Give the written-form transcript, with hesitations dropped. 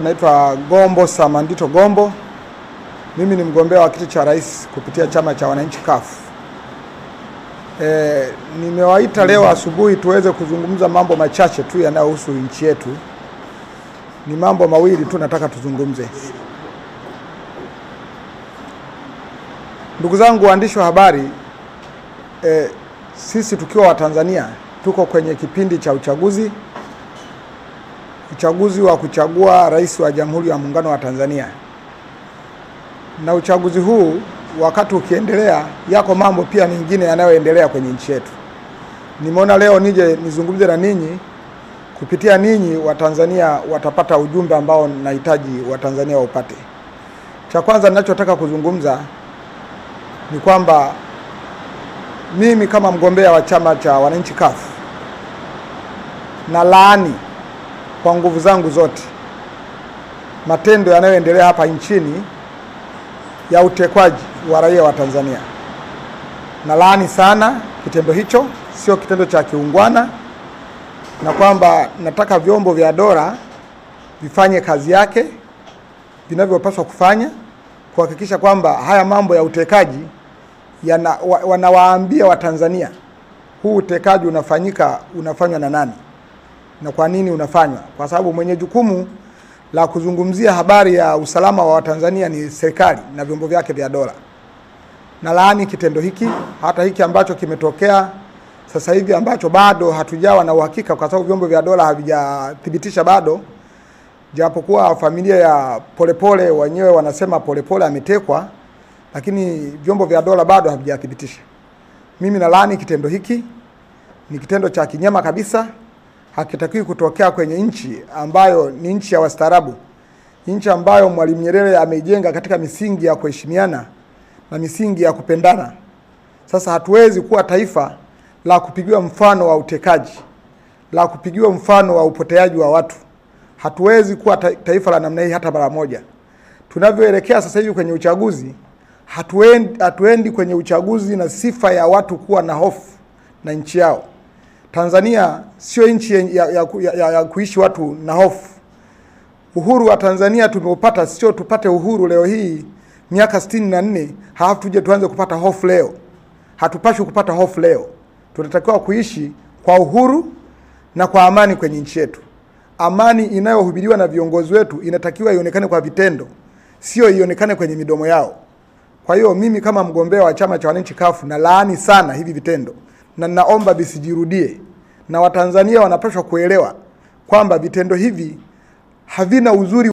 naitwa Gombo Samandito Gombo. Mimi ni mgombea wa kiti cha rais kupitia chama cha wananchi CUF. Nimewaita leo asubuhi tuweze kuzungumza mambo machache tu yanayohusu nchi yetu. Ni mambo mawili tu nataka tuzungumze. Ndugu zangu waandishi wa habari, sisi tukiwa wa Tanzania tuko kwenye kipindi cha uchaguzi wa kuchagua rais wa Jamhuri ya Muungano wa Tanzania. Na uchaguzi huu wakati ukiendelea, yako mambo pia mengine yanayoendelea kwenye nchi yetu. Nimeona leo nije nizungumze na ninyi, kupitia ninyi Watanzania watapata ujumbe ambao nahitaji Watanzania waupate. Cha kwanza ninachotaka kuzungumza ni kwamba mimi kama mgombea wa chama cha wananchi CUF na laani kwa nguvu zangu zote matendo yanayoendelea hapa nchini ya utekwaji wa raia wa Tanzania. Na laani sana kitendo hicho, sio kitendo cha kiungwana, na kwamba nataka vyombo vya dola vifanye kazi yake vinavyopaswa kufanya, kuhakikisha kwamba haya mambo ya utekaji wanawaambia Watanzania huu utekaji unafanywa na nani na kwa nini unafanywa, kwa sababu mwenye jukumu la kuzungumzia habari ya usalama wa Watanzania ni serikali na vyombo vyake vya dola. Na laani kitendo hiki, hata hiki ambacho kimetokea sasa hivi ambacho bado hatujawa na uhakika kwa sababu vyombo vya dola havijathibitisha bado, japokuwa familia ya Polepole wenyewe wanasema Polepole ametekwa, lakini vyombo vya dola bado havijathibitisha. Mimi na laani kitendo hiki, ni kitendo cha kinyama kabisa. Hakitakiwi kutokea kwenye nchi ambayo ni nchi ya wastaarabu, nchi ambayo Mwalimu Nyerere ameijenga katika misingi ya kuheshimiana na misingi ya kupendana. Sasa hatuwezi kuwa taifa la kupigiwa mfano wa utekaji, la kupigiwa mfano wa upoteaji wa watu. Hatuwezi kuwa taifa la namna hii hata mara moja. Tunavyoelekea sasa hivi kwenye uchaguzi, hatuendi kwenye uchaguzi na sifa ya watu kuwa na hofu na nchi yao. Tanzania sio nchi ya kuishi watu na hofu. Uhuru wa Tanzania tumeupata, sio tupate uhuru leo hii miaka 64 halafu tuje tuanze kupata hofu leo. Hatupaswi kupata hofu leo. Tunatakiwa kuishi kwa uhuru na kwa amani kwenye nchi yetu. Amani inayohubiriwa na viongozi wetu inatakiwa ionekane kwa vitendo, sio ionekane kwenye midomo yao. Kwa hiyo mimi kama mgombea wa chama cha wananchi CUF na laani sana hivi vitendo, na naomba visijirudie, na Watanzania wanapaswa kuelewa kwamba vitendo hivi havina uzuri